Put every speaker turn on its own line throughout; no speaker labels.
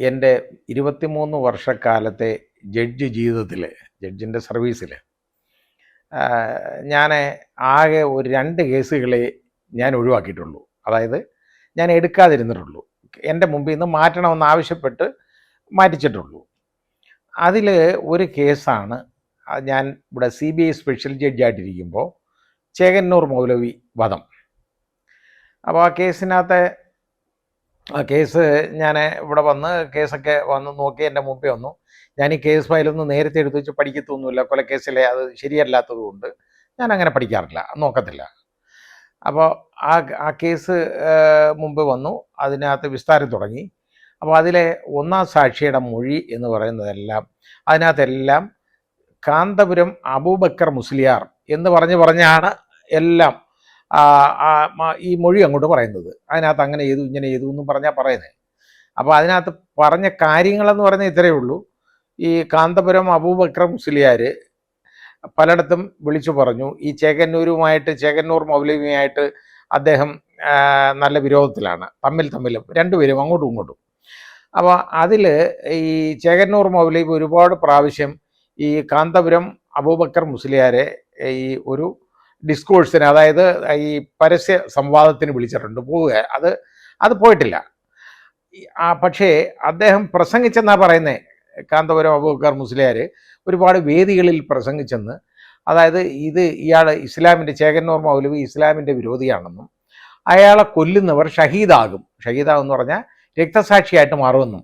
എൻ്റെ 23 വർഷക്കാലത്തെ ജഡ്ജ് ജീവിതത്തിൽ, ജഡ്ജിൻ്റെ സർവീസിൽ ഞാൻ ആകെ ഒരു 2 കേസുകളെ ഞാൻ ഒഴിവാക്കിയിട്ടുള്ളൂ. അതായത് ഞാൻ എടുക്കാതിരുന്നിട്ടുള്ളൂ. എൻ്റെ മുമ്പിൽ നിന്ന് മാറ്റണമെന്ന് ആവശ്യപ്പെട്ട് മാറ്റിച്ചിട്ടുള്ളൂ. അതിൽ ഒരു കേസാണ് ഞാൻ ഇവിടെ CBI സ്പെഷ്യൽ ജഡ്ജായിട്ടിരിക്കുമ്പോൾ ചേകന്നൂർ മൗലവി വധം. അപ്പോൾ ആ കേസ് ഞാൻ ഇവിടെ വന്ന് കേസൊക്കെ വന്ന് നോക്കി എൻ്റെ മുമ്പേ വന്നു. ഞാൻ ഈ കേസ് ഫയലൊന്ന് നേരത്തെ എടുത്ത് വെച്ച് പഠിക്കത്തൊന്നുമില്ല. കൊലക്കേസിലെ അത് ശരിയല്ലാത്തത് കൊണ്ട് ഞാൻ അങ്ങനെ പഠിക്കാറില്ല, നോക്കത്തില്ല. അപ്പോൾ ആ കേസ് മുമ്പ് വന്നു, അതിനകത്ത് വിസ്താരം തുടങ്ങി. അപ്പോൾ അതിലെ 1-ാം സാക്ഷിയുടെ മൊഴി എന്ന് പറയുന്നതെല്ലാം അതിനകത്തെല്ലാം കാന്തപുരം അബൂബക്കർ മുസ്ലിയാർ എന്ന് പറഞ്ഞാണ് എല്ലാം ഈ മൊഴി അങ്ങോട്ട് പറയുന്നത്. അതിനകത്ത് അങ്ങനെ ചെയ്തു ഇങ്ങനെ ചെയ്തു എന്നും പറഞ്ഞാൽ പറയുന്നത്. അപ്പോൾ അതിനകത്ത് പറഞ്ഞ കാര്യങ്ങളെന്ന് പറയുന്നത് ഇത്രയേ ഉള്ളൂ. ഈ കാന്തപുരം അബൂബക്കർ മുസ്ലിയാർ പലയിടത്തും വിളിച്ചു പറഞ്ഞു, ഈ ചേകന്നൂർ മൗലവിയുമായിട്ട് അദ്ദേഹം നല്ല വിരോധത്തിലാണ്, തമ്മിലും രണ്ടുപേരും അങ്ങോട്ടും ഇങ്ങോട്ടും. അപ്പോൾ അതിൽ ഈ ചേകന്നൂർ മൗലവി ഒരുപാട് പ്രാവശ്യം ഈ കാന്തപുരം അബൂബക്കർ മുസ്ലിയാരെ ഈ ഒരു ഡിസ്കോഴ്സിന്, അതായത് ഈ പരസ്യ സംവാദത്തിന് വിളിച്ചിട്ടുണ്ട്. അത് പോയിട്ടില്ല. പക്ഷേ അദ്ദേഹം പ്രസംഗിച്ചെന്നാണ് പറയുന്നത്. കാന്തപുരം അബൂബക്കർ മുസ്ലിയാർ ഒരുപാട് വേദികളിൽ പ്രസംഗിച്ചെന്ന്. അതായത് ഇസ്ലാമിൻ്റെ ചേകന്നൂർ മൗലവി ഇസ്ലാമിൻ്റെ വിരോധിയാണെന്നും അയാളെ കൊല്ലുന്നവർ ഷഹീദാകും എന്ന് പറഞ്ഞാൽ രക്തസാക്ഷിയായിട്ട് മാറുമെന്നും,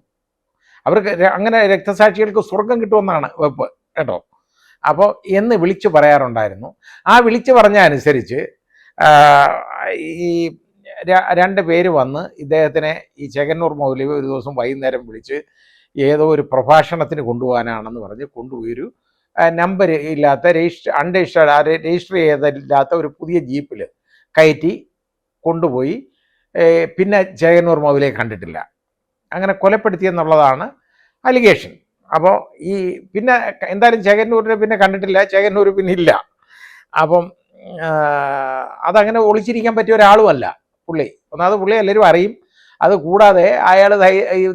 അവർക്ക് അങ്ങനെ രക്തസാക്ഷികൾക്ക് സ്വർഗം കിട്ടുമെന്നാണ് വെപ്പ് കേട്ടോ. അപ്പോൾ എന്ന് വിളിച്ചു പറയാറുണ്ടായിരുന്നു. ആ വിളിച്ചു പറഞ്ഞ അനുസരിച്ച് ഈ 2 പേര് വന്ന് ഇദ്ദേഹത്തിനെ, ഈ ചേകന്നൂർ മൗലവി ഒരു ദിവസം വൈകുന്നേരം വിളിച്ച് ഏതോ ഒരു പ്രഭാഷണത്തിന് കൊണ്ടുപോകാനാണെന്ന് പറഞ്ഞ് കൊണ്ടുപോയൊരു നമ്പർ ഇല്ലാത്ത രജിസ്റ്റർ ചെയ്തില്ലാത്ത ഒരു പുതിയ ജീപ്പിൽ കയറ്റി കൊണ്ടുപോയി. പിന്നെ ചേകന്നൂർ മൗലവിയെ കണ്ടിട്ടില്ല, അങ്ങനെ കൊലപ്പെടുത്തിയെന്നുള്ളതാണ് അലിഗേഷൻ. അപ്പോൾ പിന്നെ എന്തായാലും ചേകന്നൂരിനെ പിന്നെ കണ്ടിട്ടില്ല, ചേകന്നൂർ പിന്നെ ഇല്ല. അപ്പം അതങ്ങനെ ഒളിച്ചിരിക്കാൻ പറ്റിയ ഒരാളുമല്ല പുള്ളി. ഒന്നാമത് പുള്ളി എല്ലാവരും അറിയും. അത് കൂടാതെ അയാൾ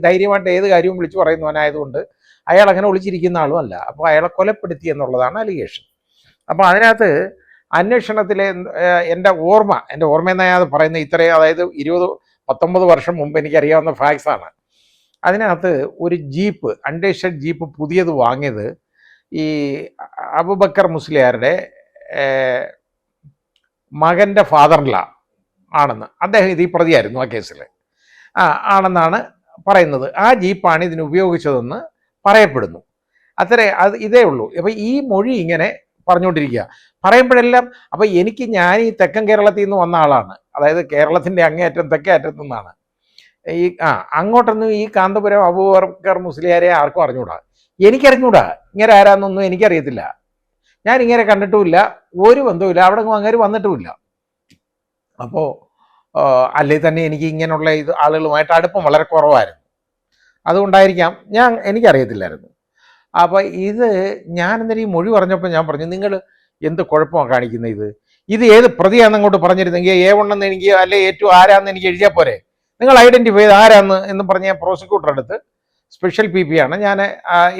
ധൈര്യമായിട്ട് ഏത് കാര്യവും വിളിച്ചു പറയുന്നവനായതുകൊണ്ട് അയാൾ അങ്ങനെ ഒളിച്ചിരിക്കുന്ന ആളും അല്ല. അപ്പോൾ അയാളെ കൊലപ്പെടുത്തി എന്നുള്ളതാണ് അലിഗേഷൻ. അപ്പോൾ അതിനകത്ത് അന്വേഷണത്തിലെ എൻ്റെ ഓർമ്മയെന്നാണ് ഞാൻ പറയുന്നത്. ഇത്രയും, അതായത് 19 വർഷം മുമ്പ് എനിക്കറിയാവുന്ന ഫാക്ട്സാണ്. അതിനകത്ത് ഒരു ജീപ്പ്, അൺരജിസ്റ്റേർഡ് ജീപ്പ് പുതിയത് വാങ്ങിയത് ഈ അബൂബക്കർ മുസ്ലിയാരുടെ മകൻ്റെ ഫാദറിൻലാ ആണെന്ന്, അദ്ദേഹം ഇത് ഈ പ്രതിയായിരുന്നു ആ കേസിൽ ആണെന്നാണ് പറയുന്നത്. ആ ജീപ്പാണ് ഇതിന് ഉപയോഗിച്ചതെന്ന് പറയപ്പെടുന്നു. ഇതേ ഉള്ളൂ. അപ്പോൾ ഈ മൊഴി ഇങ്ങനെ പറഞ്ഞുകൊണ്ടിരിക്കുക, പറയുമ്പോഴെല്ലാം. അപ്പോൾ ഞാൻ ഈ തെക്കൻ കേരളത്തിൽ നിന്ന് വന്ന ആളാണ്, അതായത് കേരളത്തിൻ്റെ അങ്ങേയറ്റം തെക്കേ അറ്റത്തു നിന്നാണ്. അങ്ങോട്ടൊന്നും ഈ കാന്തപുരം അബൂബക്കർ മുസ്ലിയാരെ ആർക്കും അറിഞ്ഞൂടാ. എനിക്കറിഞ്ഞൂടാ, ഇങ്ങനെ ആരാന്നൊന്നും എനിക്കറിയത്തില്ല. ഞാൻ ഇങ്ങനെ കണ്ടിട്ടുമില്ല, ഒരു ബന്ധവുമില്ല, അവിടെ അങ്ങനെ വന്നിട്ടുമില്ല. അപ്പോൾ അല്ലെങ്കിൽ തന്നെ എനിക്ക് ഇങ്ങനെയുള്ള ആളുകളുമായിട്ട് അടുപ്പം വളരെ കുറവായിരുന്നു. അതുകൊണ്ടായിരിക്കാം, എനിക്കറിയത്തില്ലായിരുന്നു. അപ്പോൾ ഞാൻ എന്നൊരു ഈ മൊഴി പറഞ്ഞപ്പോൾ ഞാൻ പറഞ്ഞു, നിങ്ങൾ എന്ത് കുഴപ്പമാണ് കാണിക്കുന്നത്? ഇത് ഏത് പ്രതിയാണെന്ന് അങ്ങോട്ട് പറഞ്ഞിരുന്നെങ്കിൽ A1 എന്ന് എനിക്ക്, അല്ലെ A2 ആരാന്ന് എനിക്ക് എഴുതിയാൽ പോരെ, നിങ്ങൾ ഐഡൻറ്റിഫൈ ചെയ്ത് ആരാന്ന് എന്ന് പറഞ്ഞ് ഞാൻ പ്രോസിക്യൂട്ടർ അടുത്ത്, സ്പെഷ്യൽ PP ആണ്,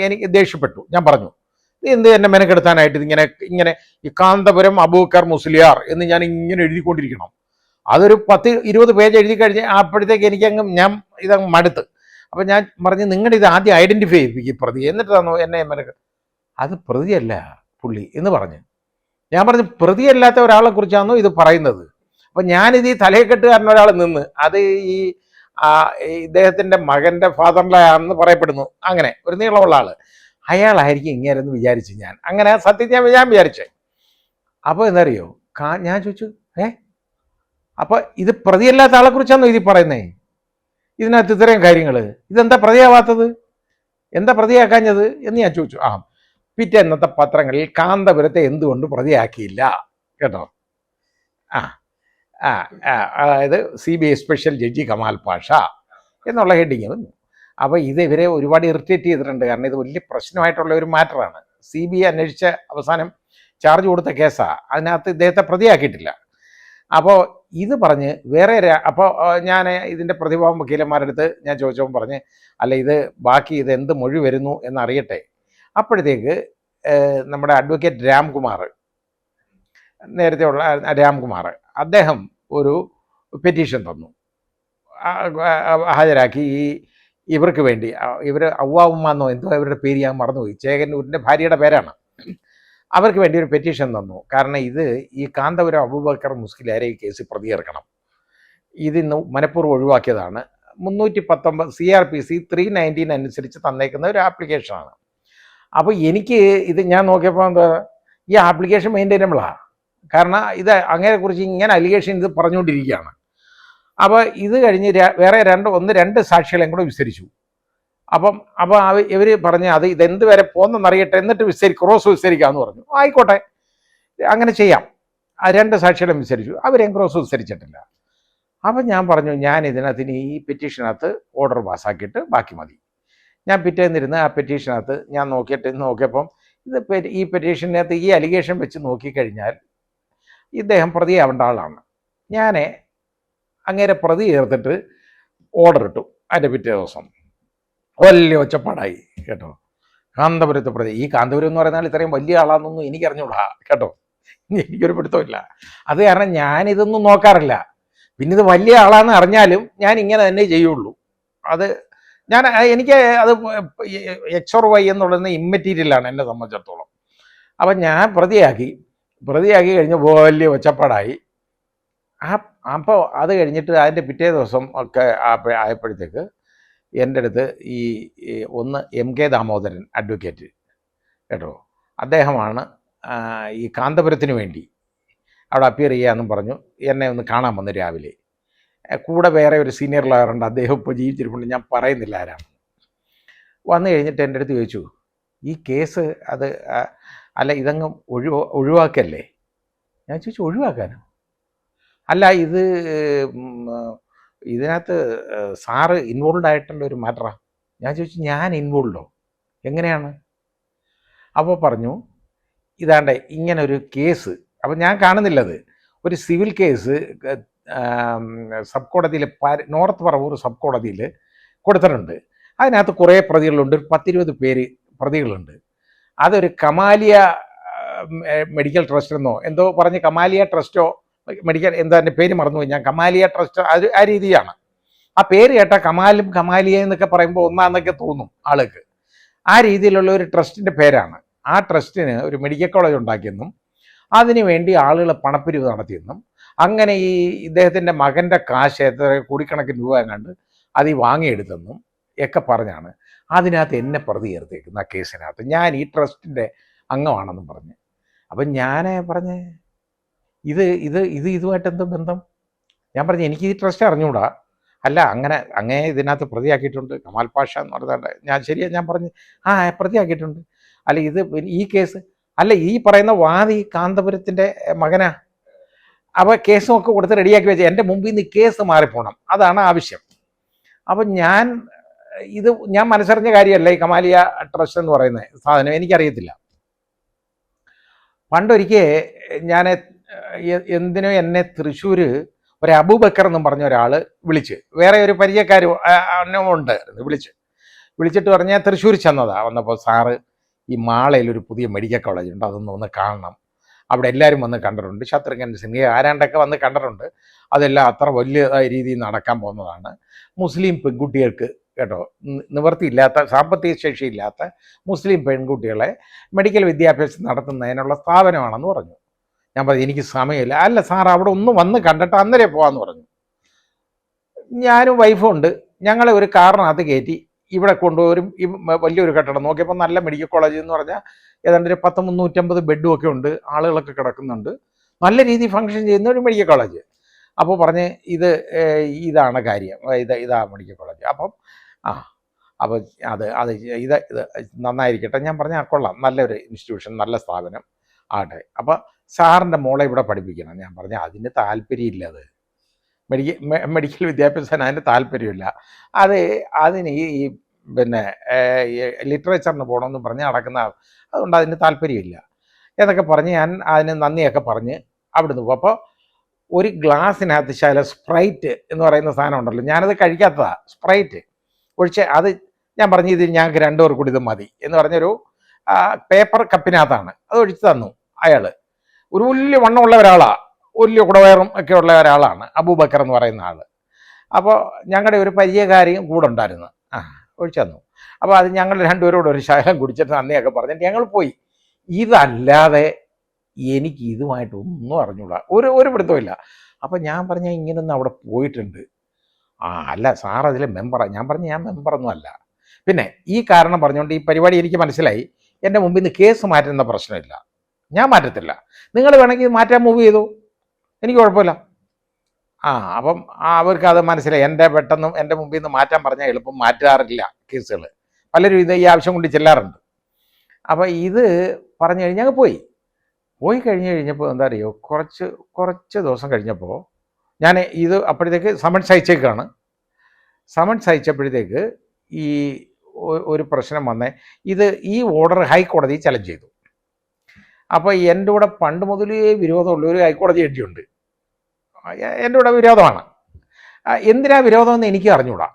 എനിക്ക് ദേഷ്യപ്പെട്ടു. ഞാൻ പറഞ്ഞു, എന്ത് എന്നെ മെനക്കെടുത്താനായിട്ട് ഇങ്ങനെ ഈ കാന്തപുരം അബൂബക്കർ മുസ്ലിയാർ എന്ന് ഞാൻ ഇങ്ങനെ എഴുതിക്കൊണ്ടിരിക്കണം? അതൊരു 10-20 പേജ് എഴുതി കഴിഞ്ഞ് അപ്പോഴത്തേക്ക് ഞാൻ ഇതങ്ങ് മടുത്ത്. അപ്പം ഞാൻ പറഞ്ഞു, നിങ്ങളുടെ ഇത് ആദ്യം ഐഡൻറ്റിഫൈ ചെയ്യിപ്പിക്കും പ്രതി, എന്നിട്ട് തന്നു എന്നെ അത് പ്രതിയല്ല പുള്ളി എന്ന് പറഞ്ഞു. ഞാൻ പറഞ്ഞു, പ്രതിയല്ലാത്ത ഒരാളെ കുറിച്ചാണോ ഇത് പറയുന്നത്? അപ്പം ഞാനിത് ഈ തലയെക്കെട്ടുകാരൻ ഒരാൾ നിന്ന്, അത് ഇദ്ദേഹത്തിൻ്റെ മകൻ്റെ ഫാദറിലാണെന്ന് പറയപ്പെടുന്നു. അങ്ങനെ ഒരു നീളമുള്ള ആൾ, അയാളായിരിക്കും ഇങ്ങനെയെന്ന് വിചാരിച്ചു ഞാൻ. അങ്ങനെ സത്യത്തിൽ ഞാൻ വിചാരിച്ചേ. അപ്പോൾ എന്തറിയോ, ഞാൻ ചോദിച്ചു, അപ്പോൾ ഇത് പ്രതിയല്ലാത്ത ആളെക്കുറിച്ചാണോ ഇത് പറയുന്നേ? ഇതിനകത്ത് ഇത്രയും കാര്യങ്ങൾ, ഇതെന്താ പ്രതിയാവാത്തത്, എന്താ പ്രതിയാക്കാഞ്ഞത് എന്ന് ഞാൻ ചോദിച്ചു. പിറ്റേന്നത്തെ പത്രങ്ങളിൽ കാന്തപുരത്തെ എന്തുകൊണ്ട് പ്രതിയാക്കിയില്ല കേട്ടോ. അതായത് CBI special judge Kamal Pasha എന്നുള്ള ഹെഡിങ് വന്നു. അപ്പോൾ ഇവരെ ഒരുപാട് ഇറിറ്റേറ്റ് ചെയ്തിട്ടുണ്ട്. കാരണം ഇത് വലിയ പ്രശ്നമായിട്ടുള്ള ഒരു മാറ്ററാണ്. CBI അന്വേഷിച്ച അവസാനം ചാർജ് കൊടുത്ത കേസാണ്. അതിനകത്ത് ഇദ്ദേഹത്തെ പ്രതിയാക്കിയിട്ടില്ല. അപ്പോൾ ഇത് പറഞ്ഞ് വേറെ അപ്പോൾ ഞാൻ ഇതിൻ്റെ പ്രതിഭാവം വക്കീലന്മാരുടെ അടുത്ത് ഞാൻ ചോദിച്ചപ്പോൾ പറഞ്ഞ് അല്ല ഇത് ബാക്കി ഇത് എന്ത് മൊഴി വരുന്നു എന്നറിയട്ടെ. അപ്പോഴത്തേക്ക് നമ്മുടെ അഡ്വക്കേറ്റ് രാംകുമാർ, നേരത്തെ ഉള്ള രാംകുമാർ, അദ്ദേഹം ഒരു പെറ്റീഷൻ തന്നു, ഹാജരാക്കി. ഇവർക്ക് വേണ്ടി, ഇവർ ഔവാവുമ്മാന്നോ എന്തോ ഇവരുടെ പേര് ഞാൻ മറന്നുപോയി, ചേകന്നൂരിൻ്റെ ഭാര്യയുടെ പേരാണ്. അവർക്ക് വേണ്ടി ഒരു പെറ്റീഷൻ തന്നു. കാരണം ഇത് ഈ കാന്തപുരം അബൂബക്കർ മുസ്ലിയാരെ ഈ കേസിൽ പ്രതിയേർക്കണം. ഇതിന്ന് മനഃപൂർവ്വം ഒഴിവാക്കിയതാണ്. 319 CRPC 319 അനുസരിച്ച് തന്നേക്കുന്ന ഒരു ആപ്ലിക്കേഷനാണ്. അപ്പോൾ എനിക്ക് ഇത് ഞാൻ നോക്കിയപ്പോൾ എന്താ, ഈ ആപ്ലിക്കേഷൻ മെയിൻറ്റൈനബിളാണ്. കാരണം ഇത് അങ്ങനെക്കുറിച്ച് ഇങ്ങനെ അലിഗേഷൻ ഇത് പറഞ്ഞുകൊണ്ടിരിക്കുകയാണ്. അപ്പോൾ ഇത് കഴിഞ്ഞ് വേറെ രണ്ട് സാക്ഷികളെയും കൂടെ വിസ്തരിച്ചു. അപ്പോൾ ഇവർ പറഞ്ഞ് അത് ഇതെന്ത് വരെ പോകുന്നറിയട്ടെ, എന്നിട്ട് ക്രോസ് വിസ്തരിക്കാമെന്ന് പറഞ്ഞു. ആയിക്കോട്ടെ, അങ്ങനെ ചെയ്യാം. ആ 2 സാക്ഷികളെയും വിസ്തരിച്ചു, അവരെയും ക്രോസ് വിസ്തരിച്ചിട്ടില്ല. അപ്പം ഞാൻ പറഞ്ഞു, ഞാൻ ഇതിനകത്തിന് ഈ പെറ്റീഷനകത്ത് ഓർഡർ പാസ്സാക്കിയിട്ട് ബാക്കി മതി. ഞാൻ പിറ്റേന്നിരുന്ന് ആ പെറ്റീഷനകത്ത് ഞാൻ നോക്കിയപ്പം ഈ പെറ്റീഷനകത്ത് ഈ അലിഗേഷൻ വെച്ച് നോക്കിക്കഴിഞ്ഞാൽ ഇദ്ദേഹം പ്രതിയാവേണ്ട ആളാണ്. ഞാൻ അങ്ങേരെ പ്രതി ചേർത്തിട്ട് ഓർഡർ ഇട്ടു. അതിൻ്റെ പിറ്റേ ദിവസം വലിയ ഒച്ചപ്പാടായി കേട്ടോ. കാന്തപുരത്ത് പ്രതി, ഈ കാന്തപുരം എന്ന് പറയുന്നാൽ ഇത്രയും വലിയ ആളാണെന്നൊന്നും എനിക്കറിഞ്ഞൂടാ കേട്ടോ, എനിക്കൊരു പിടുത്തമില്ല. അത് കാരണം ഞാനിതൊന്നും നോക്കാറില്ല. പിന്നെ ഇത് വലിയ ആളാണെന്ന് അറിഞ്ഞാലും ഞാൻ ഇങ്ങനെ തന്നെ ചെയ്യുള്ളൂ. അത് എനിക്ക് അത് XOR Y എന്നുള്ളത് ഇമ്മെറ്റീരിയലാണ് എന്നെ സംബന്ധിച്ചിടത്തോളം. അപ്പം ഞാൻ പ്രതിയാക്കി കഴിഞ്ഞ് വലിയ ഒച്ചപ്പാടായി. അപ്പോൾ അത് കഴിഞ്ഞിട്ട് അതിൻ്റെ പിറ്റേ ദിവസം ഒക്കെ ആയപ്പോഴത്തേക്ക് എൻ്റെ അടുത്ത് ഈ ഒന്ന് MK ദാമോദരൻ അഡ്വക്കേറ്റ് കേട്ടോ, അദ്ദേഹമാണ് ഈ കാന്തപുരത്തിന് വേണ്ടി അവിടെ അപ്പിയർ ചെയ്യാമെന്നും പറഞ്ഞു എന്നെ ഒന്ന് കാണാൻ വന്നു രാവിലെ. കൂടെ വേറെ ഒരു സീനിയർ ലോയറുണ്ട്, അദ്ദേഹം ഇപ്പോൾ ജീവിച്ചിരിപ്പുണ്ട്, ഞാൻ പറയുന്നില്ല ആരാണ്. വന്നു കഴിഞ്ഞിട്ട് എൻ്റെ അടുത്ത് ചോദിച്ചു, ഈ കേസ് അത് അല്ല ഇതങ്ങ് ഒഴിവാക്കല്ലേ? ഞാൻ ചോദിച്ചു, ഒഴിവാക്കാനോ? അല്ല ഇതിനകത്ത് സാറ് ഇൻവോൾവ് ആയിട്ടുള്ള ഒരു മാറ്ററാണ്. ഞാൻ ചോദിച്ചു, ഞാൻ ഇൻവോൾവോ? എങ്ങനെയാണ്? അപ്പോൾ പറഞ്ഞു, ഇതാണ്ട് ഇങ്ങനെ ഒരു കേസ്. അപ്പം ഞാൻ കാണുന്നില്ലത്, ഒരു സിവിൽ കേസ് സബ് കോടതിയിൽ, നോർത്ത് പറവൂർ സബ് കോടതിയിൽ കൊടുത്തിട്ടുണ്ട്. അതിനകത്ത് കുറേ പ്രതികളുണ്ട്, 10-20 പേര് പ്രതികളുണ്ട്. അതൊരു കമാലിയ മെഡിക്കൽ ട്രസ്റ്റ് എന്നോ എന്തോ പറഞ്ഞ്, കമാലിയ ട്രസ്റ്റോ മെഡിക്കൽ എന്താ എൻ്റെ പേര് മറന്നുപോയി ഞാൻ, കമാലിയ ട്രസ്റ്റ് അത് ആ രീതിയാണ്. ആ പേര് കേട്ടാൽ കമാലിയ എന്നൊക്കെ പറയുമ്പോൾ ഒന്നാന്നൊക്കെ തോന്നും ആൾക്ക്. ആ രീതിയിലുള്ള ഒരു ട്രസ്റ്റിൻ്റെ പേരാണ്. ആ ട്രസ്റ്റിന് ഒരു മെഡിക്കൽ കോളേജ് ഉണ്ടാക്കിയെന്നും അതിനു വേണ്ടി ആളുകൾ പണപ്പിരിവ് നടത്തിയെന്നും അങ്ങനെ ഈ ഇദ്ദേഹത്തിൻ്റെ മകൻ്റെ കാശ് എത്ര കോടിക്കണക്കിന് രൂപ എങ്ങാണ്ട് അത് വാങ്ങിയെടുത്തെന്നും ഒക്കെ പറഞ്ഞാണ് അതിനകത്ത് എന്നെ പ്രതി ചേർത്തേക്കുന്ന ആ കേസിനകത്ത്. ഞാൻ ഈ ട്രസ്റ്റിൻ്റെ അംഗമാണെന്നും പറഞ്ഞ്. അപ്പം ഞാൻ പറഞ്ഞ് ഇതുമായിട്ട് എന്തോ ബന്ധം? ഞാൻ പറഞ്ഞു, എനിക്ക് ഈ ട്രസ്റ്റ് അറിഞ്ഞുകൂടാ. അല്ല അങ്ങനെ ഇതിനകത്ത് പ്രതിയാക്കിയിട്ടുണ്ട് കമാൽ പാഷ എന്ന് പറഞ്ഞാൽ. ഞാൻ ശരിയാ, ഞാൻ പറഞ്ഞു പ്രതിയാക്കിയിട്ടുണ്ട്. അല്ല ഈ കേസ് അല്ല, ഈ പറയുന്ന വാദി കാന്തപുരത്തിൻ്റെ മകനാ. അപ്പോൾ കേസും ഒക്കെ കൊടുത്ത് റെഡിയാക്കി വെച്ചാൽ എൻ്റെ മുമ്പിൽ നിന്ന് കേസ് മാറിപ്പോണം, അതാണ് ആവശ്യം. അപ്പം ഞാൻ മനസ്സറിഞ്ഞ കാര്യമല്ല ഈ കമാലിയ ട്രസ്റ്റ് എന്ന് പറയുന്ന സാധനം, എനിക്കറിയത്തില്ല. പണ്ടൊരിക്കൽ ഞാൻ എന്തിനോ എന്നെ തൃശ്ശൂർ ഒരു അബൂബക്കർ എന്നും പറഞ്ഞ ഒരാൾ വിളിച്ച്, വേറെ ഒരു പരിചയക്കാരുണ്ട്, വിളിച്ചിട്ട് പറഞ്ഞാൽ തൃശ്ശൂർ ചെന്നതാ. വന്നപ്പോൾ സാറ് ഈ മാളയിൽ ഒരു പുതിയ മെഡിക്കൽ കോളേജ് ഉണ്ട്, അതൊന്ന് കാണണം, അവിടെ എല്ലാവരും വന്ന് കണ്ടിട്ടുണ്ട്, ശത്രുഘ്നൻ സിൻഹ ആരാണ്ടൊക്കെ വന്ന് കണ്ടിട്ടുണ്ട്, അതെല്ലാം അത്ര വലിയ രീതിയിൽ നടക്കാൻ പോകുന്നതാണ്. മുസ്ലിം പെൺകുട്ടികൾക്ക് കേട്ടോ, നിവൃത്തിയില്ലാത്ത സാമ്പത്തിക ശേഷിയില്ലാത്ത മുസ്ലിം പെൺകുട്ടികളെ മെഡിക്കൽ വിദ്യാഭ്യാസം നടത്തുന്നതിനുള്ള സ്ഥാപനമാണെന്ന് പറഞ്ഞു. ഞാൻ പറഞ്ഞു, എനിക്ക് സമയമില്ല. അല്ല സാർ, അവിടെ ഒന്ന് വന്ന് കണ്ടിട്ട് അന്നേരം പോകാമെന്ന് പറഞ്ഞു. ഞാനും വൈഫും ഉണ്ട്, ഞങ്ങളെ ഒരു കാറിനകത്ത് കയറ്റി ഇവിടെ കൊണ്ടുപോരും. ഈ വലിയൊരു കെട്ടിടം നോക്കിയപ്പോൾ നല്ല മെഡിക്കൽ കോളേജ് എന്ന് പറഞ്ഞാൽ ഏതാണ്ട് ഒരു 350 ബെഡും ഒക്കെ ഉണ്ട്, ആളുകളൊക്കെ കിടക്കുന്നുണ്ട്, നല്ല രീതിയിൽ ഫങ്ഷൻ ചെയ്യുന്ന ഒരു മെഡിക്കൽ കോളേജ്. അപ്പോൾ പറഞ്ഞ് ഇതാണ് കാര്യം, ഇതാ മെഡിക്കൽ കോളേജ്. അപ്പം അപ്പോൾ ഇത് നന്നായിരിക്കട്ടെ. ഞാൻ പറഞ്ഞാൽ കൊള്ളാം, നല്ലൊരു ഇൻസ്റ്റിറ്റ്യൂഷൻ, നല്ല സ്ഥാപനം ആട്ടെ. അപ്പോൾ സാറിൻ്റെ മോളെ ഇവിടെ പഠിപ്പിക്കണം. ഞാൻ പറഞ്ഞാൽ അതിന് താല്പര്യമില്ല, അത് മെഡിക്കൽ വിദ്യാഭ്യാസം അതിന് താല്പര്യമില്ല. അതിന് ഈ പിന്നെ ലിറ്ററേച്ചറിന് പോകണമെന്ന് പറഞ്ഞ് നടക്കുന്ന, അതുകൊണ്ട് അതിന് താല്പര്യമില്ല എന്നൊക്കെ പറഞ്ഞ് ഞാൻ അതിന് നന്ദിയൊക്കെ പറഞ്ഞ് അവിടുന്ന് പോകും. അപ്പോൾ ഒരു ഗ്ലാസ്സിനകത്ത് ശകലം സ്പ്രൈറ്റ് എന്ന് പറയുന്ന സാധനം ഉണ്ടല്ലോ, ഞാനത് കഴിക്കാത്തതാ. സ്പ്രൈറ്റ് ഒഴിച്ച് അത് ഞാൻ പറഞ്ഞു, ഇത് ഞങ്ങൾക്ക് 2 പേർ കൂടി ഇത് മതി എന്ന് പറഞ്ഞൊരു പേപ്പർ കപ്പിനകത്താണ് അത് ഒഴിച്ച് തന്നു. അയാൾ ഒരു വലിയ വണ്ണമുള്ള ഒരാളാണ്, വലിയ കുടവയറും ഒക്കെ ഉള്ള ഒരാളാണ് അബൂബക്കർ എന്ന് പറയുന്ന ആൾ. അപ്പോൾ ഞങ്ങളുടെ ഒരു പരിചയക്കാരിയും കൂടെ ഉണ്ടായിരുന്നു. ഒഴിച്ചു തന്നു. അപ്പോൾ അത് ഞങ്ങൾ 2 പേരോട് ഒരു ശകലം കുടിച്ചിട്ട് നന്ദിയൊക്കെ പറഞ്ഞിട്ട് ഞങ്ങൾ പോയി. ഇതല്ലാതെ എനിക്ക് ഇതുമായിട്ട് ഒന്നും അറിഞ്ഞൂടാ, ഒരു പിടുത്തമില്ല. അപ്പം ഞാൻ പറഞ്ഞ ഇങ്ങനൊന്നും അവിടെ പോയിട്ടുണ്ട്. അല്ല സാർ അതിൽ മെമ്പറാണ്. ഞാൻ പറഞ്ഞു ഞാൻ മെമ്പറൊന്നും അല്ല. പിന്നെ ഈ കാരണം പറഞ്ഞുകൊണ്ട് ഈ പരിപാടി എനിക്ക് മനസ്സിലായി. എൻ്റെ മുമ്പിൽ നിന്ന് കേസ് മാറ്റുന്ന പ്രശ്നമില്ല, ഞാൻ മാറ്റത്തില്ല. നിങ്ങൾ വേണമെങ്കിൽ മാറ്റാൻ മൂവ് ചെയ്തു, എനിക്ക് കുഴപ്പമില്ല. അപ്പം അവർക്ക് അത് മനസ്സിലായി. പെട്ടെന്ന് എൻ്റെ മുമ്പിൽ നിന്ന് മാറ്റാൻ പറഞ്ഞാൽ എളുപ്പം മാറ്റാറില്ല കേസുകൾ. പലരും ഇത് ഈ ആവശ്യം കൊണ്ട് ചെല്ലാറുണ്ട്. അപ്പോൾ ഇത് പറഞ്ഞു കഴിഞ്ഞാൽ പോയി കഴിഞ്ഞപ്പോൾ എന്താ അറിയോ, കുറച്ച് ദിവസം കഴിഞ്ഞപ്പോൾ ഞാൻ ഇത് അപ്പോഴത്തേക്ക് സമൻസ് അയച്ചേക്കാണ്. സമൻസ് അയച്ചപ്പോഴത്തേക്ക് ഈ ഒരു പ്രശ്നം വന്നേ. ഈ ഓർഡർ ഹൈക്കോടതി ചലഞ്ച് ചെയ്തു. അപ്പോൾ എൻ്റെ കൂടെ പണ്ട് മുതലേ വിരോധമുള്ള ഒരു ഹൈക്കോടതി ജഡ്ജിയുണ്ട്, എൻ്റെ കൂടെ വിരോധമാണ്. എന്തിനാ വിരോധമെന്ന് എനിക്ക് അറിഞ്ഞൂടാ.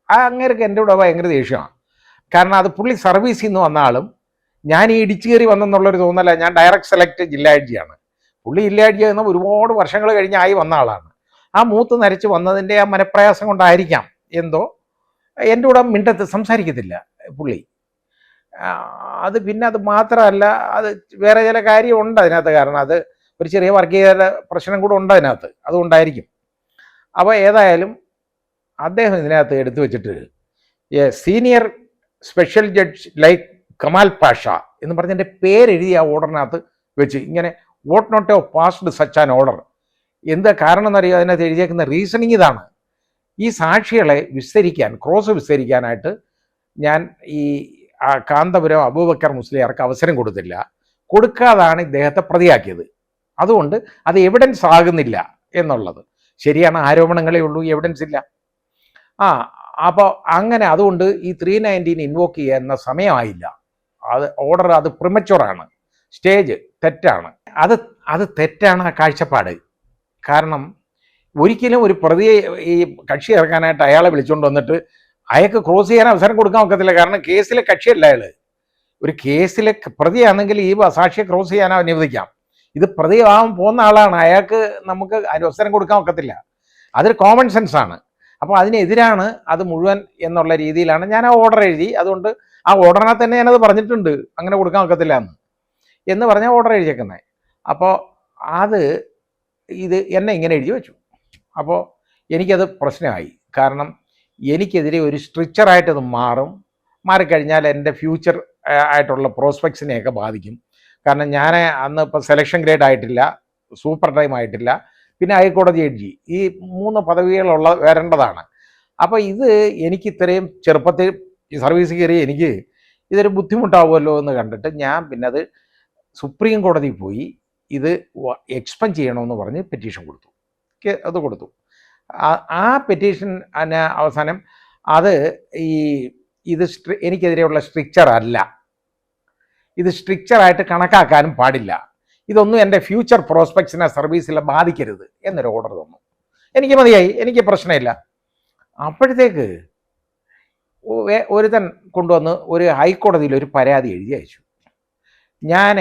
അങ്ങേർക്ക് എൻ്റെ കൂടെ ഭയങ്കര ദേഷ്യമാണ്. കാരണം അത് പുള്ളി സർവീസിൽ നിന്ന് വന്ന ആളും ഞാൻ ഈ ഇടിച്ചു കയറി വന്നെന്നുള്ളൊരു തോന്നല. ഞാൻ ഡയറക്റ്റ് സെലക്ട് ജില്ലാ ജഡ്ജിയാണ്. പുള്ളി ജില്ലാ ജഡ്ജി എന്ന ഒരുപാട് വർഷങ്ങൾ കഴിഞ്ഞായി വന്ന ആളാണ്. ആ മൂത്ത് നരച്ച് വന്നതിൻ്റെ ആ മനപ്രയാസം കൊണ്ടായിരിക്കാം എന്തോ എൻ്റെ കൂടെ മിണ്ടത്ത് സംസാരിക്കത്തില്ല പുള്ളി. അത് പിന്നെ അത് മാത്രമല്ല, അത് വേറെ ചില കാര്യമുണ്ട് അതിനകത്ത്. കാരണം അത് ഒരു ചെറിയ വർഗീയത പ്രശ്നം കൂടെ ഉണ്ട് അതിനകത്ത്, അതുകൊണ്ടായിരിക്കും. അപ്പോൾ ഏതായാലും അദ്ദേഹം ഇതിനകത്ത് എടുത്തു വെച്ചിട്ട് senior special judge like Kamal Pasha എന്ന് പറഞ്ഞ എൻ്റെ പേരെഴുതി ആ ഓർഡറിനകത്ത് വെച്ച് ഇങ്ങനെ would not have passed such an order. എന്താ കാരണം എന്നറിയോ? അതിനകത്ത് എഴുതിയേക്കുന്ന റീസണിങ് ഇതാണ്: ഈ സാക്ഷികളെ ക്രോസ് വിസ്തരിക്കാനായിട്ട് ഞാൻ ഈ കാന്തപുരം അബൂബക്കർ മുസ്ലിയാർക്ക് അവസരം കൊടുക്കാതാണ് ഇദ്ദേഹത്തെ പ്രതിയാക്കിയത്. അതുകൊണ്ട് അത് എവിഡൻസ് ആകുന്നില്ല എന്നുള്ളത് ശരിയാണ്. ആരോപണങ്ങളേ ഉള്ളൂ, എവിഡൻസ് ഇല്ല. അപ്പോൾ അങ്ങനെ അതുകൊണ്ട് ഈ 319 ഇൻവോക്ക് ചെയ്യുന്ന സമയമായില്ല. ഓർഡർ അത് പ്രിമച്വറാണ്, സ്റ്റേജ് തെറ്റാണ്. അത് തെറ്റാണ് ആ കാഴ്ചപ്പാട്. കാരണം ഒരിക്കലും ഒരു പ്രതിയെ ഈ കക്ഷി ഇറക്കാനായിട്ട് അയാളെ വിളിച്ചുകൊണ്ട് വന്നിട്ട് അയാൾക്ക് ക്രോസ് ചെയ്യാൻ അവസരം കൊടുക്കാൻ ഒക്കത്തില്ല. കാരണം കേസിലെ കക്ഷിയല്ല അയാൾ. ഒരു കേസിലെ പ്രതിയാണെങ്കിൽ ഈ സാക്ഷിയെ ക്രോസ് ചെയ്യാൻ അനുവദിക്കാം. ഇത് പ്രതിയാവാൻ പോകുന്ന ആളാണ്, അയാൾക്ക് നമുക്ക് അവസരം കൊടുക്കാൻ ഒക്കത്തില്ല. അതൊരു കോമൺ സെൻസ് ആണ്. അപ്പോൾ അതിനെതിരാണ് അത് മുഴുവൻ എന്നുള്ള രീതിയിലാണ് ഞാൻ ആ ഓർഡർ എഴുതി. അതുകൊണ്ട് ആ ഓർഡറിനകത്ത് തന്നെ ഞാനത് പറഞ്ഞിട്ടുണ്ട്, അങ്ങനെ കൊടുക്കാൻ ഒക്കത്തില്ല എന്ന് പറഞ്ഞാൽ ഓർഡർ എഴുതിയേക്കുന്നത്. അപ്പോൾ ഇത് എന്നെ ഇങ്ങനെ എഴുതി വെച്ചു. അപ്പോൾ എനിക്കത് പ്രശ്നമായി. കാരണം എനിക്കെതിരെ ഒരു സ്ട്രിക്ചറായിട്ടത് മാറിക്കഴിഞ്ഞാൽ എൻ്റെ ഫ്യൂച്ചർ ആയിട്ടുള്ള പ്രോസ്പെക്ട്സിനെയൊക്കെ ബാധിക്കും. കാരണം ഞാൻ അന്ന് ഇപ്പോൾ സെലക്ഷൻ ഗ്രേഡ് ആയിട്ടില്ല, സൂപ്പർ ടൈം ആയിട്ടില്ല, പിന്നെ ഹൈക്കോടതി ജഡ്ജി, ഈ 3 പദവികളുള്ള വരേണ്ടതാണ്. അപ്പോൾ ഇത് എനിക്ക് ഇത്രയും ചെറുപ്പത്തിൽ ഈ സർവീസ് കയറി എനിക്ക് ഇതൊരു ബുദ്ധിമുട്ടാവുമല്ലോ എന്ന് കണ്ടിട്ട് ഞാൻ പിന്നെ അത് സുപ്രീം കോടതിയിൽ പോയി ഇത് എക്സ്പെൻഡ് ചെയ്യണമെന്ന് പറഞ്ഞ് പെറ്റീഷൻ കൊടുത്തു. ആ പെറ്റീഷൻ അവസാനം അത് ഇത് എനിക്കെതിരെയുള്ള സ്ട്രിക്ചർ അല്ല, ഇത് സ്ട്രിക്ചറായിട്ട് കണക്കാക്കാനും പാടില്ല, ഇതൊന്നും എൻ്റെ ഫ്യൂച്ചർ പ്രോസ്പെക്ട്സിനെ സർവീസിൽ ബാധിക്കരുത് എന്നൊരു ഓർഡർ തന്നു. എനിക്ക് മതിയായി, എനിക്ക് പ്രശ്നമില്ല. അപ്പോഴത്തേക്ക് ഒരുത്തൻ കൊണ്ടുവന്ന് ഒരു ഹൈക്കോടതിയിൽ ഒരു പരാതി എഴുതി അയച്ചു. ഞാൻ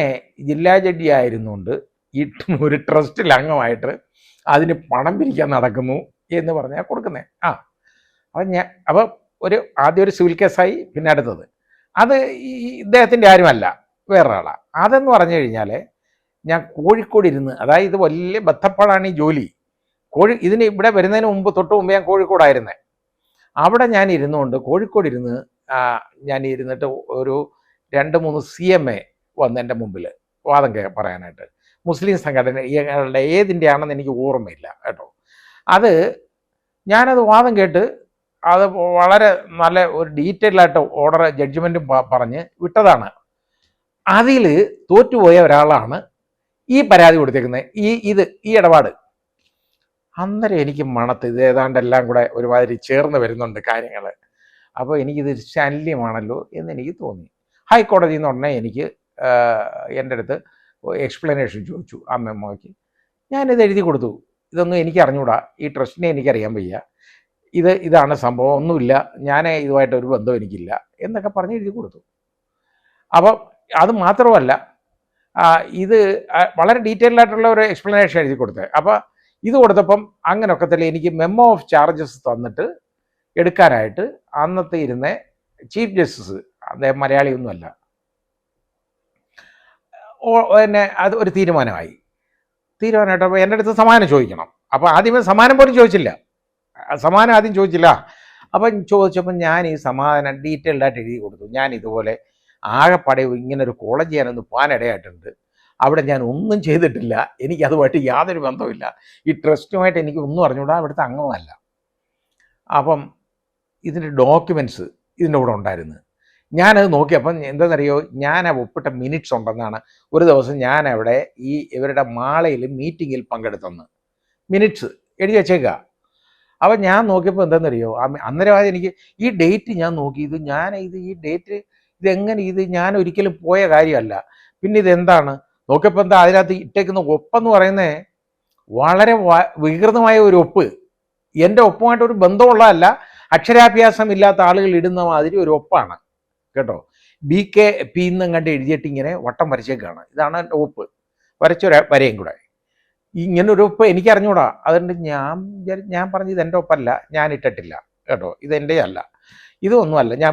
ജില്ലാ ജഡ്ജി ആയിരുന്നുകൊണ്ട് ഒരു ട്രസ്റ്റിൽ അംഗമായിട്ട് അതിന് പണം പിരിക്കാൻ നടക്കുന്നു എന്ന് പറഞ്ഞാൽ കൊടുക്കുന്നേ. അപ്പോൾ ആദ്യം ഒരു സിവിൽ കേസായി, പിന്നെ അടുത്തത് അത് ഇദ്ദേഹത്തിൻ്റെ ആരുമല്ല, വേറൊരാളാണ്. അതെന്ന് പറഞ്ഞു കഴിഞ്ഞാൽ ഞാൻ കോഴിക്കോട് ഇരുന്ന്, അതായത് ഇത് വലിയ ബന്ധപ്പാടാണ് ഈ ജോലി. ഇതിന് ഇവിടെ വരുന്നതിന് തൊട്ട് മുമ്പ് ഞാൻ കോഴിക്കോടായിരുന്നേ. അവിടെ ഞാൻ ഇരുന്നുകൊണ്ട് കോഴിക്കോട് ഞാൻ ഇരുന്നിട്ട് ഒരു 2-3 CMA വന്ന് എൻ്റെ മുമ്പിൽ വാദം പറയാനായിട്ട്. മുസ്ലിം സംഘടനകളുടെ ഏതിൻ്റെ ആണെന്ന് എനിക്ക് ഓർമ്മയില്ല കേട്ടോ. ഞാനത് വാദം കേട്ട് അത് വളരെ നല്ല ഒരു ഡീറ്റെയിൽഡായിട്ട് ഓർഡർ ജഡ്ജ്മെൻറ്റും പറഞ്ഞ് വിട്ടതാണ്. അതിൽ തോറ്റുപോയ ഒരാളാണ് ഈ പരാതി കൊടുത്തേക്കുന്നത്, ഈ ഇടപാട്. അന്നേരം എനിക്ക് ഇത് ഏതാണ്ടെല്ലാം കൂടെ ഒരുമാതിരി ചേർന്ന് വരുന്നുണ്ട് കാര്യങ്ങൾ. അപ്പോൾ എനിക്കിത് ശല്യമാണല്ലോ എന്ന് എനിക്ക് തോന്നി. ഹൈക്കോടതി എന്ന് പറഞ്ഞാൽ എനിക്ക് എൻ്റെ അടുത്ത് എക്സ്പ്ലനേഷൻ ചോദിച്ചു ആ മെമ്മോയ്ക്ക്. ഞാനിത് എഴുതി കൊടുത്തു. ഇതൊന്നും എനിക്ക് അറിഞ്ഞൂടാ, ഈ ട്രസ്റ്റിനെ എനിക്കറിയാൻ വയ്യ, ഇതാണ് സംഭവം, ഒന്നുമില്ല, ഞാൻ ഇതുമായിട്ടൊരു ബന്ധം എനിക്കില്ല എന്നൊക്കെ പറഞ്ഞ് എഴുതി കൊടുത്തു. അപ്പം അത് മാത്രമല്ല, ഇത് വളരെ ഡീറ്റെയിൽഡ് ആയിട്ടുള്ള ഒരു എക്സ്പ്ലനേഷൻ എഴുതി കൊടുത്തത്. അപ്പോൾ ഇത് കൊടുത്തപ്പം അങ്ങനെയൊക്കെ തന്നെ എനിക്ക് മെമ്മോ ഓഫ് ചാർജസ് തന്നിട്ട് എടുക്കാനായിട്ട് അന്നത്തെ ഇരുന്ന ചീഫ് ജസ്റ്റിസ്, അദ്ദേഹം മലയാളിയൊന്നുമല്ല, പിന്നെ അത് ഒരു തീരുമാനമായിട്ടപ്പോൾ എൻ്റെ അടുത്ത് സമാനം ചോദിക്കണം. അപ്പോൾ ആദ്യമേ സമാനം പോലും ചോദിച്ചില്ല, സമാനം ആദ്യം ചോദിച്ചില്ല. അപ്പം ചോദിച്ചപ്പോൾ ഞാൻ ഈ സമാധാനം ഡീറ്റെയിൽഡായിട്ട് എഴുതി കൊടുത്തു. ഞാൻ ഇതുപോലെ ആകെപ്പാടെ ഇങ്ങനൊരു കോളേജ് ഞാനൊന്ന് പോകാനിടയായിട്ടുണ്ട്, അവിടെ ഞാൻ ഒന്നും ചെയ്തിട്ടില്ല, എനിക്കതുമായിട്ട് യാതൊരു ബന്ധവുമില്ല, ഈ ട്രസ്റ്റുമായിട്ട് എനിക്ക് ഒന്നും അറിഞ്ഞൂടാ, അവിടുത്തെ അംഗമല്ല. അപ്പം ഇതിൻ്റെ ഡോക്യുമെൻറ്റ്സ് ഇതിൻ്റെ കൂടെ ഉണ്ടായിരുന്നു. ഞാനത് നോക്കിയപ്പം എന്താണെന്നറിയോ, ഞാൻ ഒപ്പിട്ട മിനിറ്റ്സ് ഉണ്ടെന്നാണ്. ഒരു ദിവസം ഞാൻ അവിടെ ഇവരുടെ മാളയിൽ മീറ്റിങ്ങിൽ പങ്കെടുത്തെന്ന് മിനിറ്റ്സ് എഴുതി വെച്ചേക്കുക. അപ്പം ഞാൻ നോക്കിയപ്പോൾ എന്താണെന്നറിയോ, അന്നേരം എനിക്ക് ഈ ഡേറ്റ് ഞാൻ നോക്കി, ഈ ഡേറ്റ് ഇതെങ്ങനെ, ഞാൻ ഒരിക്കലും പോയ കാര്യമല്ല, പിന്നെ ഇതെന്താണ് നോക്കിയപ്പോൾ എന്താ അതിനകത്ത് ഇട്ടേക്കുന്ന ഒപ്പെന്ന് പറയുന്നത് വളരെ വികൃതമായ ഒരു ഒപ്പ്, എൻ്റെ ഒപ്പുമായിട്ടൊരു ബന്ധമുള്ളതല്ല, അക്ഷരാഭ്യാസം ഇല്ലാത്ത ആളുകൾ ഇടുന്ന മാതിരി ഒരു ഒപ്പാണ് കേട്ടോ. BKP എന്നും കണ്ട് എഴുതിയിട്ട് ഇങ്ങനെ വട്ടം വരച്ചേക്കാണ്. ഇതാണ് എൻ്റെ ഒപ്പ്, വരച്ചൊരു വരയും കൂടെ. ഇങ്ങനൊരു ഒപ്പ് എനിക്കറിഞ്ഞൂടാ. അതുകൊണ്ട് ഞാൻ പറഞ്ഞു ഇതെൻ്റെ ഒപ്പല്ല, ഞാൻ ഇട്ടിട്ടില്ല കേട്ടോ, ഇതെൻ്റെ അല്ല, ഇതൊന്നുമല്ല.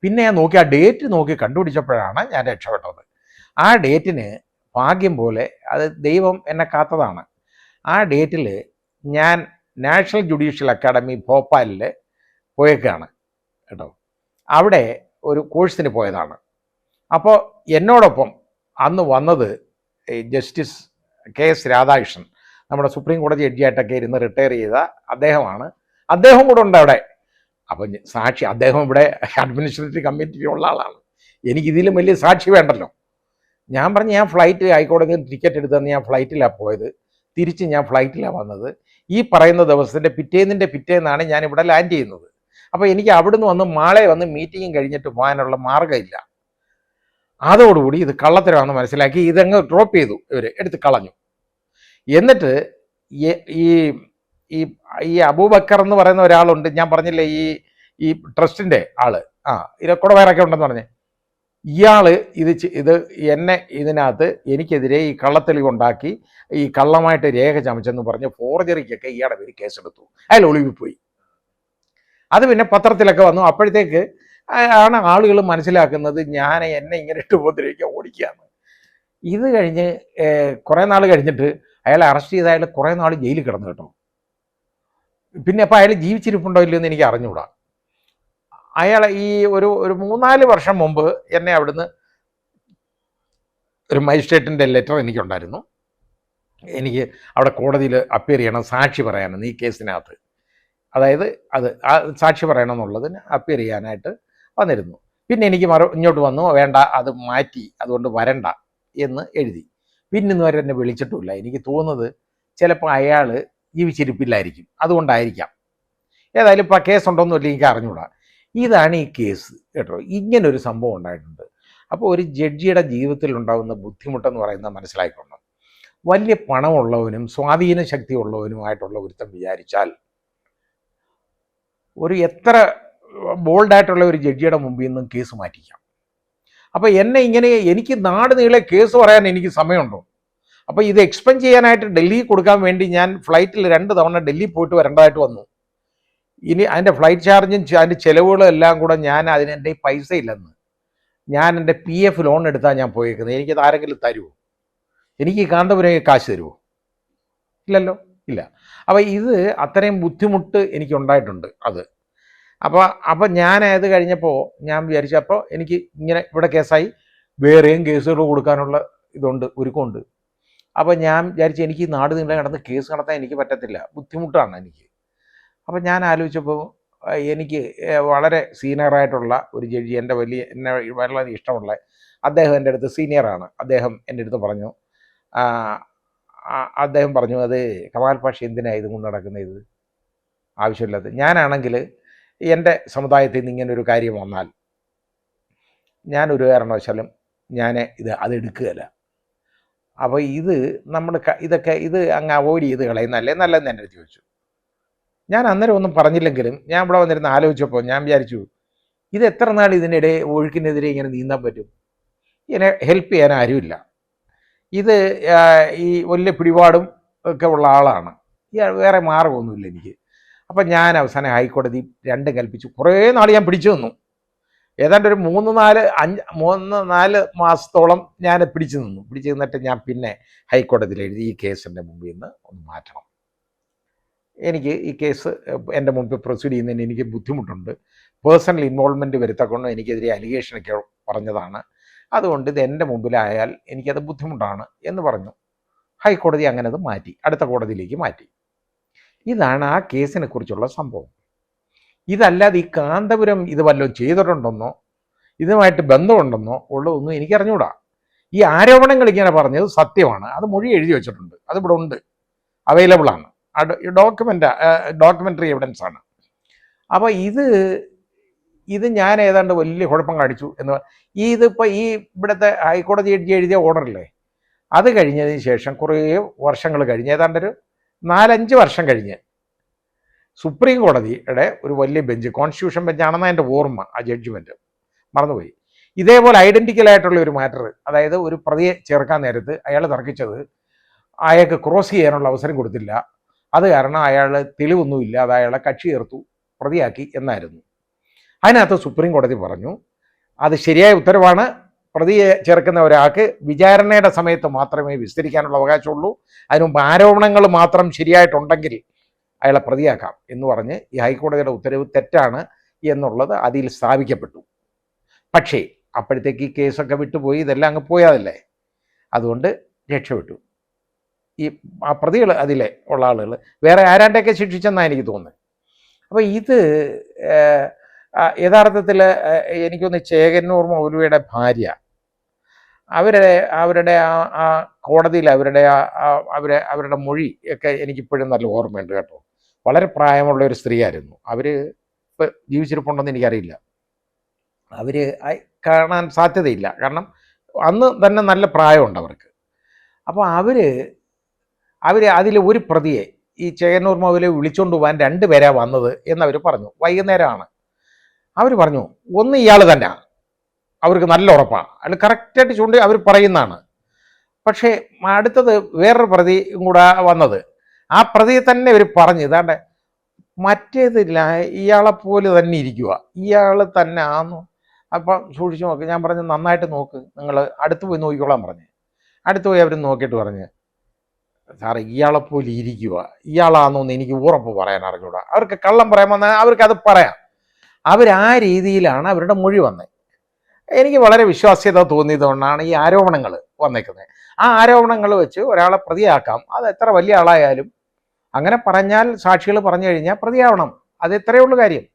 പിന്നെ ഞാൻ നോക്കി ആ ഡേറ്റ് നോക്കി കണ്ടുപിടിച്ചപ്പോഴാണ് ഞാൻ രക്ഷപ്പെട്ടത്. ആ ഡേറ്റിന് ഭാഗ്യം പോലെ അത് ദൈവം എന്നെ കാത്തതാണ്. ആ ഡേറ്റിൽ ഞാൻ നാഷണൽ ജുഡീഷ്യൽ അക്കാഡമി ഭോപ്പാലിൽ പോയേക്കാണ് കേട്ടോ. അവിടെ ഒരു കോഴ്സിന് പോയതാണ്. അപ്പോൾ എന്നോടൊപ്പം അന്ന് വന്നത് ജസ്റ്റിസ് KS രാധാകൃഷ്ണൻ, നമ്മുടെ സുപ്രീം കോടതി ജഡ്ജിയായിട്ടൊക്കെ ഇരുന്ന് റിട്ടയർ ചെയ്ത അദ്ദേഹമാണ്. അദ്ദേഹം കൂടെ ഉണ്ട് അവിടെ. അപ്പം സാക്ഷി, അദ്ദേഹം ഇവിടെ അഡ്മിനിസ്ട്രേറ്റീവ് കമ്മിറ്റിയിലുള്ള ആളാണ്, എനിക്കിതിലും വലിയ സാക്ഷി വേണ്ടല്ലോ. ഞാൻ പറഞ്ഞു ഞാൻ ഫ്ലൈറ്റ് ഹൈക്കോടതിയിൽ ടിക്കറ്റ് എടുത്തെന്ന്, ഞാൻ ഫ്ലൈറ്റിലാണ് പോയത്, തിരിച്ച് ഞാൻ ഫ്ലൈറ്റിലാണ് വന്നത്. ഈ പറയുന്ന ദിവസത്തിൻ്റെ പിറ്റേന്നാണ് ഞാൻ ഇവിടെ ലാൻഡ് ചെയ്യുന്നത്. അപ്പോൾ എനിക്ക് അവിടുന്ന് വന്ന് മാളെ വന്ന് മീറ്റിങ്ങും കഴിഞ്ഞിട്ട് പോകാനുള്ള മാർഗ്ഗമില്ല. അതോടുകൂടി ഇത് കള്ളത്തരമാണെന്ന് മനസ്സിലാക്കി ഇതങ്ങ് ഡ്രോപ്പ് ചെയ്തു, ഇവർ എടുത്ത് കളഞ്ഞു. എന്നിട്ട് ഈ ഈ അബൂബക്കർ എന്ന് പറയുന്ന ഒരാളുണ്ട്, ഞാൻ പറഞ്ഞില്ലേ ഈ ട്രസ്റ്റിൻ്റെ ആള്, ഇരക്കൂടെ വേറൊക്കെ ഉണ്ടെന്ന് പറഞ്ഞ്, ഇയാള് ഇത് എന്നെ ഇതിനകത്ത് എനിക്കെതിരെ ഈ കള്ളത്തെളിവുണ്ടാക്കി ഈ കള്ളമായിട്ട് രേഖ ചമച്ചെന്ന് പറഞ്ഞ് ഫോർജറിക്കൊക്കെ ഇയാളുടെ പേര് കേസെടുത്തു. അയാൾ ഒളിവിൽ പോയി. അത് പിന്നെ പത്രത്തിലൊക്കെ വന്നു. അപ്പോഴത്തേക്ക് ആണ് ആളുകൾ മനസ്സിലാക്കുന്നത് എന്നെ ഇങ്ങനെ ഇട്ട് ഉപദ്രവിക്കാൻ ഓടിക്കുകയാണ്. ഇത് കഴിഞ്ഞ് കുറേ നാൾ കഴിഞ്ഞിട്ട് അയാളെ അറസ്റ്റ് ചെയ്ത അയാൾ കുറേ നാൾ ജയിലിൽ കിടന്നു കേട്ടോ. പിന്നെ അപ്പോൾ അയാൾ ജീവിച്ചിരിപ്പുണ്ടോ ഇല്ലയോ എന്ന് എനിക്ക് അറിഞ്ഞുകൂടാ. അയാൾ ഒരു 3-4 വർഷം മുമ്പ് എന്നെ അവിടുന്ന് ഒരു മജിസ്ട്രേറ്റിൻ്റെ ലെറ്റർ എനിക്കുണ്ടായിരുന്നു, എനിക്ക് അവിടെ കോടതിയിൽ അപ്പിയർ ചെയ്യണം, സാക്ഷി പറയാനെന്ന് ഈ കേസിനകത്ത്. അതായത് ആ സാക്ഷി പറയണമെന്നുള്ളതിന് അപ്പിയർ ചെയ്യാനായിട്ട് വന്നിരുന്നു. പിന്നെ എനിക്ക് ഇങ്ങോട്ട് വന്നു, വേണ്ട അത് മാറ്റി, അതുകൊണ്ട് വരണ്ട എന്ന് എഴുതി. പിന്നെ ഇന്ന് വരെ എന്നെ വിളിച്ചിട്ടുമില്ല. എനിക്ക് തോന്നുന്നത് ചിലപ്പോൾ അയാൾ ജീവിച്ചിരിപ്പില്ലായിരിക്കും, അതുകൊണ്ടായിരിക്കാം. ഏതായാലും ഇപ്പോൾ ആ കേസുണ്ടോയെന്നില്ല എനിക്ക് അറിഞ്ഞുകൂടാ. ഇതാണ് ഈ കേസ് കേട്ടോ. ഇങ്ങനൊരു സംഭവം ഉണ്ടായിട്ടുണ്ട്. അപ്പോൾ ഒരു ജഡ്ജിയുടെ ജീവിതത്തിൽ ഉണ്ടാകുന്ന ബുദ്ധിമുട്ടെന്ന് പറയുന്നത് മനസ്സിലായിക്കൊണ്ട്, വലിയ പണമുള്ളവനും സ്വാധീന ശക്തി ഉള്ളവനുമായിട്ടുള്ള ഒരുത്തം വിചാരിച്ചാൽ എത്ര ബോൾഡായിട്ടുള്ള ഒരു ജഡ്ജിയുടെ മുമ്പിൽ നിന്നും കേസ് മാറ്റിക്കാം. അപ്പോൾ എനിക്ക് നാട് നീളെ കേസ് പറയാൻ എനിക്ക് സമയമുണ്ടോ? അപ്പോൾ ഇത് എക്സ്പെൻഡ് ചെയ്യാനായിട്ട് ഡൽഹി കൊടുക്കാൻ വേണ്ടി ഞാൻ ഫ്ലൈറ്റിൽ 2 തവണ ഡൽഹി പോയിട്ട് വരേണ്ടതായിട്ട് വന്നു. ഇനി അതിൻ്റെ ഫ്ലൈറ്റ് ചാർജും അതിൻ്റെ ചിലവുകളും എല്ലാം കൂടെ എൻ്റെ പൈസ ഇല്ലെന്ന്, ഞാൻ എൻ്റെ PF ലോൺ എടുത്താൽ ഞാൻ പോയേക്കുന്നത്. എനിക്കത് ആരെങ്കിലും തരുമോ? എനിക്ക് ഈ കാന്തപുരം കാശ് തരുമോ? ഇല്ലല്ലോ, ഇല്ല. അപ്പോൾ ഇത് അത്രയും ബുദ്ധിമുട്ട് എനിക്കുണ്ടായിട്ടുണ്ട്. അപ്പോൾ ഞാൻ അത് കഴിഞ്ഞപ്പോൾ ഞാൻ വിചാരിച്ചപ്പോൾ എനിക്ക് ഇങ്ങനെ ഇവിടെ കേസായി, വേറെയും കേസുകൾ കൊടുക്കാനുള്ള ഒരുക്കമുണ്ട്. അപ്പോൾ ഞാൻ വിചാരിച്ചു എനിക്ക് ഈ നാട് നീളെ നടന്ന് കേസ് നടത്താൻ എനിക്ക് പറ്റത്തില്ല, ബുദ്ധിമുട്ടാണ് എനിക്ക്. അപ്പോൾ ഞാൻ ആലോചിച്ചപ്പോൾ എനിക്ക് വളരെ സീനിയറായിട്ടുള്ള ഒരു ജഡ്ജി, എന്നെ വളരെ ഇഷ്ടമുള്ള അദ്ദേഹം എൻ്റെ അടുത്ത് സീനിയറാണ്. അദ്ദേഹം എൻ്റെ അടുത്ത് പറഞ്ഞു, അത് കമാൽ പാഷ എന്തിനാണ് ഇതും കൊണ്ട് നടക്കുന്നത്, ഇത് ആവശ്യമില്ലാത്ത. ഞാനാണെങ്കിൽ എൻ്റെ സമുദായത്തിൽ നിന്ന് ഇങ്ങനൊരു കാര്യം വന്നാൽ ഞാനൊരു കാരണവശാലും അതെടുക്കുകയില്ല. അപ്പോൾ ഇത് നമ്മൾ ഇത് അങ്ങ് അവോയ്ഡ് ചെയ്ത് കളയുന്നതല്ലേ നല്ലതെന്ന് എൻ്റെ അടുത്ത് ചോദിച്ചു. ഞാൻ അന്നേരം ഒന്നും പറഞ്ഞില്ലെങ്കിലും ഞാൻ ഇവിടെ വന്നിരുന്ന് ആലോചിച്ചപ്പോൾ ഞാൻ വിചാരിച്ചു, ഇത് എത്ര നാൾ ഇതിനിടെ ഒഴുക്കിനെതിരെ ഇങ്ങനെ നീന്താൻ പറ്റും? ഇതിനെ ഹെൽപ്പ് ചെയ്യാൻ ആരുമില്ല. ഇത് ഈ വലിയ പിടിപാടും ഒക്കെ ഉള്ള ആളാണ്. വേറെ മാർഗമൊന്നുമില്ല എനിക്ക്. അപ്പം ഞാൻ അവസാനം ഹൈക്കോടതി രണ്ടും കൽപ്പിച്ചു. കുറേ നാൾ ഞാൻ പിടിച്ചു നിന്നു. ഏതാണ്ട് ഒരു 3-4 മാസത്തോളം ഞാൻ പിടിച്ചു നിന്നിട്ട് ഞാൻ പിന്നെ ഹൈക്കോടതിയിൽ എഴുതി ഈ കേസിൻ്റെ മുമ്പിൽ നിന്ന് ഒന്ന് മാറ്റണം. എനിക്ക് ഈ കേസ് എൻ്റെ മുമ്പിൽ പ്രൊസീഡ് ചെയ്യുന്നതിന് എനിക്ക് ബുദ്ധിമുട്ടുണ്ട്. പേഴ്സണൽ ഇൻവോൾവ്മെൻറ്റ് വരുത്തക്കൊണ്ട് എനിക്കെതിരെ അലിഗേഷനൊക്കെ പറഞ്ഞതാണ്. അതുകൊണ്ട് ഇത് എൻ്റെ മുമ്പിലായാൽ എനിക്കത് ബുദ്ധിമുട്ടാണ് എന്ന് പറഞ്ഞു. ഹൈക്കോടതി അങ്ങനെ അത് മാറ്റി, അടുത്ത കോടതിയിലേക്ക് മാറ്റി. ഇതാണ് ആ കേസിനെ കുറിച്ചുള്ള സംഭവം. ഇതല്ലാതെ ഈ കാന്തപുരം ഇത് വല്ലതും ചെയ്തിട്ടുണ്ടെന്നോ ഇതുമായിട്ട് ബന്ധമുണ്ടെന്നോ ഉള്ളതൊന്നും എനിക്കറിഞ്ഞൂടാ. ഈ ആരോപണങ്ങൾ ഇങ്ങനെ പറഞ്ഞത് സത്യമാണ്. അത് മൊഴി എഴുതി വെച്ചിട്ടുണ്ട്, അതിവിടെ ഉണ്ട്, അവൈലബിൾ ആണ്. ഡോക്യുമെൻ്ററി എവിഡൻസ് ആണ്. അപ്പോൾ ഇത് ഞാൻ ഏതാണ്ട് വലിയ കുഴപ്പം കാണിച്ചു എന്ന്. ഇതിപ്പോൾ ഈ ഇവിടുത്തെ ഹൈക്കോടതി ജഡ്ജി എഴുതിയ ഓർഡറല്ലേ, അത് കഴിഞ്ഞതിന് ശേഷം കുറേ വർഷങ്ങൾ കഴിഞ്ഞ് ഏതാണ്ടൊരു 4-5 വർഷം കഴിഞ്ഞ് സുപ്രീം കോടതിയുടെ ഒരു വലിയ ബെഞ്ച്, കോൺസ്റ്റിറ്റ്യൂഷൻ ബെഞ്ചാണെന്നാണ് എൻ്റെ ഓർമ്മ, ആ ജഡ്ജ്മെൻറ്റ് മറന്നുപോയി, ഇതേപോലെ ഐഡൻറ്റിക്കലായിട്ടുള്ള ഒരു മാറ്റർ, അതായത് ഒരു പ്രതിയെ ചേർക്കാൻ നേരത്ത് അയാൾ തർക്കിച്ചത് അയാൾക്ക് ക്രോസ് ചെയ്യാനുള്ള അവസരം കൊടുത്തില്ല, അത് കാരണം അയാൾ തെളിവൊന്നുമില്ല, അത് അയാളെ കക്ഷി ചേർത്തു പ്രതിയാക്കി എന്നായിരുന്നു. അതിനകത്ത് സുപ്രീം കോടതി പറഞ്ഞു അത് ശരിയായ ഉത്തരവാണ്. പ്രതിയെ ചേർക്കുന്ന ഒരാൾക്ക് വിചാരണയുടെ സമയത്ത് മാത്രമേ വിസ്തരിക്കാനുള്ള അവകാശമുള്ളൂ. അതിനുമുമ്പ് ആരോപണങ്ങൾ മാത്രം ശരിയായിട്ടുണ്ടെങ്കിൽ അയാളെ പ്രതിയാക്കാം എന്ന് പറഞ്ഞ് ഈ ഹൈക്കോടതിയുടെ ഉത്തരവ് തെറ്റാണ് എന്നുള്ളത് അതിൽ സ്ഥാപിക്കപ്പെട്ടു. പക്ഷേ അപ്പോഴത്തേക്ക് ഈ കേസൊക്കെ വിട്ടുപോയി, ഇതെല്ലാം അങ്ങ് പോയതല്ലേ, അതുകൊണ്ട് രക്ഷപ്പെട്ടു. ഈ ആ പ്രതികൾ അതിലെ ഉള്ള ആളുകൾ വേറെ ആരാണ്ടൊക്കെ ശിക്ഷിച്ചെന്നാണ് എനിക്ക് തോന്നുന്നത്. അപ്പോൾ ഇത് യഥാർത്ഥത്തിൽ എനിക്കൊന്ന് ചേകന്നൂർ മൗലവിയുടെ ഭാര്യ, അവരുടെ ആ കോടതിയിൽ അവരുടെ മൊഴി ഒക്കെ എനിക്കിപ്പോഴും നല്ല ഓർമ്മയുണ്ട് കേട്ടോ. വളരെ പ്രായമുള്ള ഒരു സ്ത്രീയായിരുന്നു. അവർ ഇപ്പോൾ ജീവിച്ചിരിപ്പുണ്ടെന്ന് എനിക്കറിയില്ല. അവർ കാണാൻ സാധ്യതയില്ല, കാരണം അന്ന് തന്നെ നല്ല പ്രായമുണ്ട് അവർക്ക്. അപ്പോൾ അവർ അതിൽ ഒരു പ്രതിയെ ഈ ചേകന്നൂർ മൗലവി വിളിച്ചുകൊണ്ട് പോകാൻ 2 പേരാണ് വന്നത് എന്നവർ പറഞ്ഞു. വൈകുന്നേരമാണ്. അവർ പറഞ്ഞു ഒന്ന് ഇയാൾ തന്നെ, അവർക്ക് നല്ല ഉറപ്പാണ്, അത് കറക്റ്റായിട്ട് ചൂണ്ടി അവർ പറയുന്നതാണ്. പക്ഷേ അടുത്തത് വേറൊരു പ്രതി കൂടെ വന്നത്, ആ പ്രതിയെ തന്നെ ഇവർ പറഞ്ഞു ഇതാണ്ട് മറ്റേതില്ല, ഇയാളെപ്പോലെ തന്നെ ഇരിക്കുക, ഇയാൾ തന്നെ ആന്നു. അപ്പം സൂക്ഷിച്ച് നോക്ക്. ഞാൻ പറഞ്ഞു നന്നായിട്ട് നോക്ക്, നിങ്ങൾ അടുത്ത് പോയി നോക്കിക്കോളാൻ പറഞ്ഞു. അടുത്ത് പോയി അവർ നോക്കിയിട്ട് പറഞ്ഞ് സാറേ ഇയാളെപ്പോലെ ഇരിക്കുക, ഇയാളാണെന്നൊന്ന് എനിക്ക് ഉറപ്പ് പറയാൻ അറിഞ്ഞൂടാ. അവർക്ക് കള്ളം പറയാൻ വന്നാൽ അവർക്കത് പറയാം. ആ രീതിയിലാണ് അവരുടെ മൊഴി വന്നത്. എനിക്ക് വളരെ വിശ്വാസ്യത തോന്നിയതുകൊണ്ടാണ് ഈ ആരോപണങ്ങൾ വന്നേക്കുന്നത്. ആ ആരോപണങ്ങൾ വെച്ച് ഒരാളെ പ്രതിയാക്കാം, അത് എത്ര വലിയ ആളായാലും അങ്ങനെ പറഞ്ഞാൽ, സാക്ഷികൾ പറഞ്ഞു കഴിഞ്ഞാൽ പ്രതിയാവണം, അത് എത്രയേ ഉള്ളൂ കാര്യം.